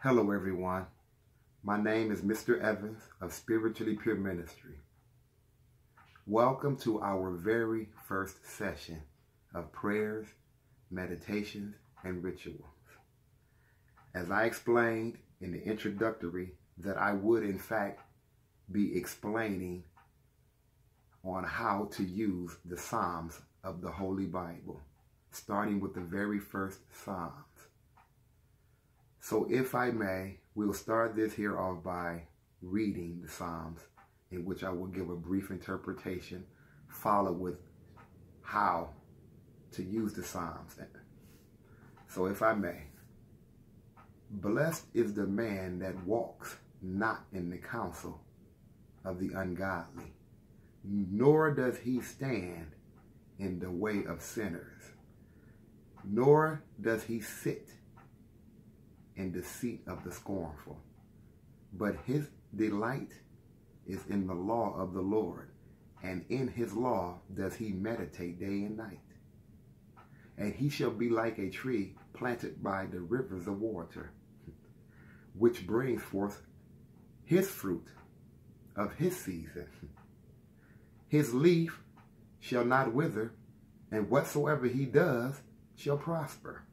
Hello, everyone. My name is Mr. Evans of Spiritually Pure Ministry. Welcome to our very first session of prayers, meditations, and rituals. As I explained in the introductory that I would in fact be explaining on how to use the Psalms of the Holy Bible, starting with the very first Psalms. So if I may, we'll start this here off by reading the Psalms, in which I will give a brief interpretation, followed with how to use the Psalms. So if I may, blessed is the man that walks not in the counsel of the ungodly, nor does he stand in the way of sinners, nor does he sit in the seat of the scornful. But his delight is in the law of the Lord, and in his law does he meditate day and night. And he shall be like a tree planted by the rivers of water, which brings forth his fruit of his season. His leaf shall not wither, and whatsoever he does shall prosper.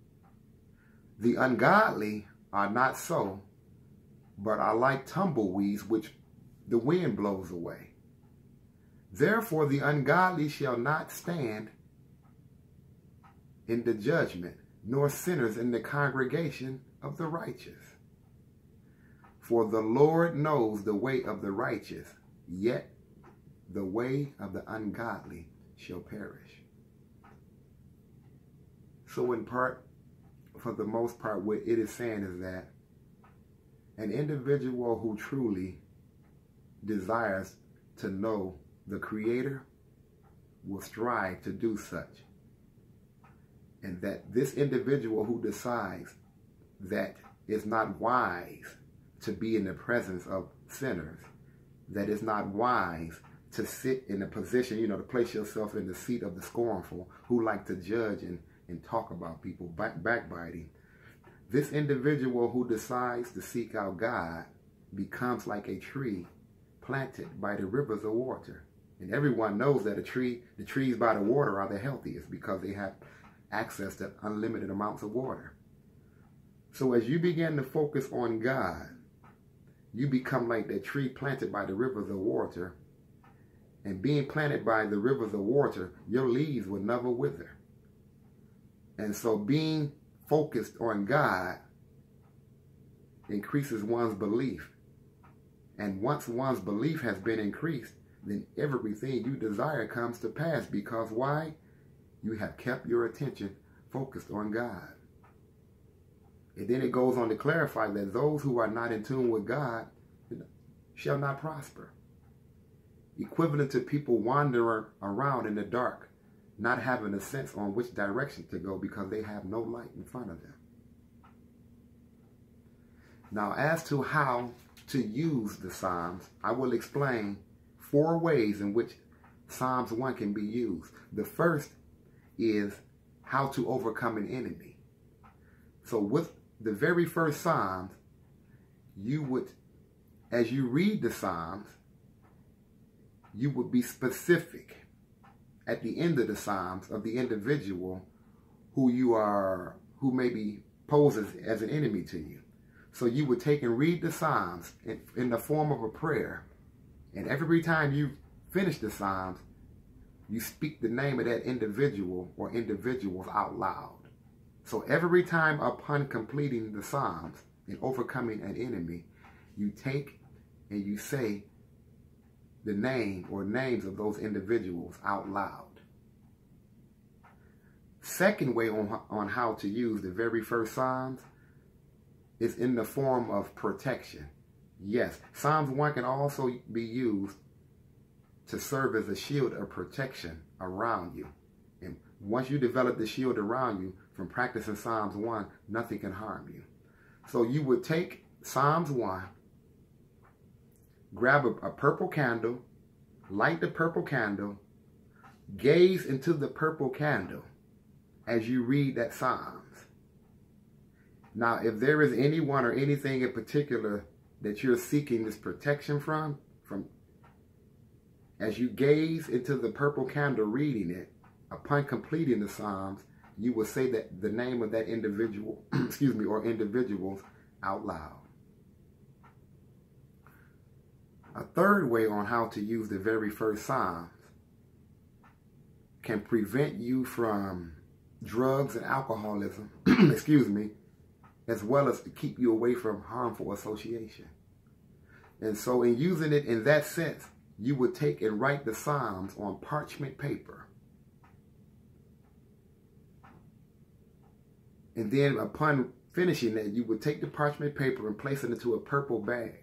The ungodly are not so, but are like tumbleweeds which the wind blows away. Therefore the ungodly shall not stand in the judgment, nor sinners in the congregation of the righteous. For the Lord knows the way of the righteous, yet the way of the ungodly shall perish. So in part, for the most part, what it is saying is that an individual who truly desires to know the Creator will strive to do such. And that this individual who decides that it's not wise to be in the presence of sinners, that it's not wise to sit in a position, to place yourself in the seat of the scornful who like to judge and talk about people, backbiting. This individual who decides to seek out God becomes like a tree planted by the rivers of water. And everyone knows that the trees by the water are the healthiest because they have access to unlimited amounts of water. So as you begin to focus on God, you become like that tree planted by the rivers of water. And being planted by the rivers of water, your leaves will never wither. And so being focused on God increases one's belief. And once one's belief has been increased, then everything you desire comes to pass. Because why? You have kept your attention focused on God. And then it goes on to clarify that those who are not in tune with God shall not prosper. Equivalent to people wandering around in the dark, not having a sense on which direction to go because they have no light in front of them. Now, as to how to use the Psalms, I will explain 4 ways in which Psalms 1 can be used. The first is how to overcome an enemy. So with the very first Psalms, you would, as you read the Psalms, you would be specific at the end of the Psalms of the individual who maybe poses as an enemy to you. So you would take and read the Psalms in the form of a prayer. And every time you finish the Psalms, you speak the name of that individual or individuals out loud. So every time upon completing the Psalms and overcoming an enemy, you take and you say the name or names of those individuals out loud. Second way on how to use the very first Psalms is in the form of protection. Yes, Psalms 1 can also be used to serve as a shield of protection around you. And once you develop the shield around you from practicing Psalms 1, nothing can harm you. So you would take Psalms 1, grab a purple candle, light the purple candle, gaze into the purple candle as you read that Psalms. Now, if there is anyone or anything in particular that you're seeking this protection from as you gaze into the purple candle reading it, upon completing the Psalms, you will say that the name of that individual, excuse me, or individuals out loud. A third way on how to use the very first Psalms can prevent you from drugs and alcoholism, excuse me, as well as to keep you away from harmful association. And so in using it in that sense, you would take and write the Psalms on parchment paper. And then upon finishing that, you would take the parchment paper and place it into a purple bag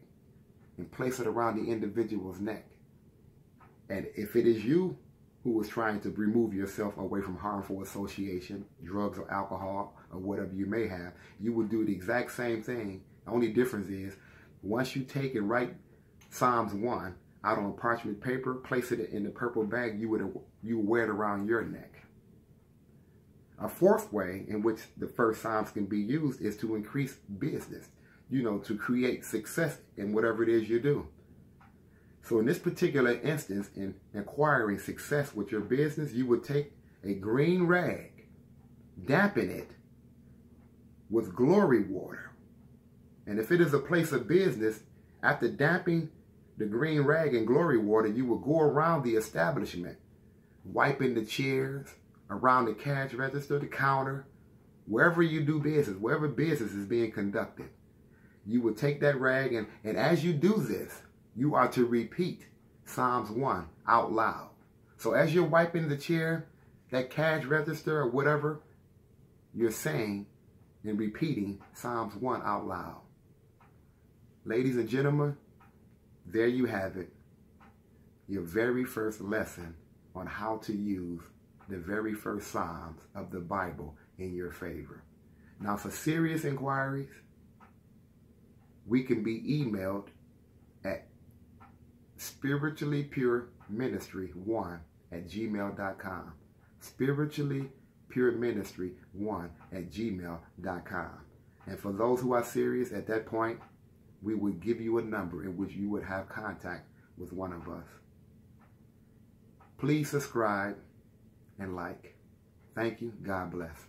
and place it around the individual's neck. And if it is you who is trying to remove yourself away from harmful association, drugs or alcohol or whatever you may have, you would do the exact same thing. The only difference is once you take and write Psalms 1 out on parchment paper, place it in the purple bag, you would wear it around your neck. A fourth way in which the first Psalms can be used is to increase business, to create success in whatever it is you do. So in this particular instance, in acquiring success with your business, you would take a green rag, dampen it with glory water. And if it is a place of business, after damping the green rag in glory water, you will go around the establishment, wiping the chairs, around the cash register, the counter, wherever you do business, wherever business is being conducted. You will take that rag, and as you do this, you are to repeat Psalms 1 out loud. So as you're wiping the chair, that cash register or whatever, you're saying and repeating Psalms 1 out loud. Ladies and gentlemen, there you have it. Your very first lesson on how to use the very first Psalms of the Bible in your favor. Now, for serious inquiries, we can be emailed at spirituallypureministry1@gmail.com. spirituallypureministry1@gmail.com. And for those who are serious, at that point, we would give you a number in which you would have contact with one of us. Please subscribe and like. Thank you. God bless.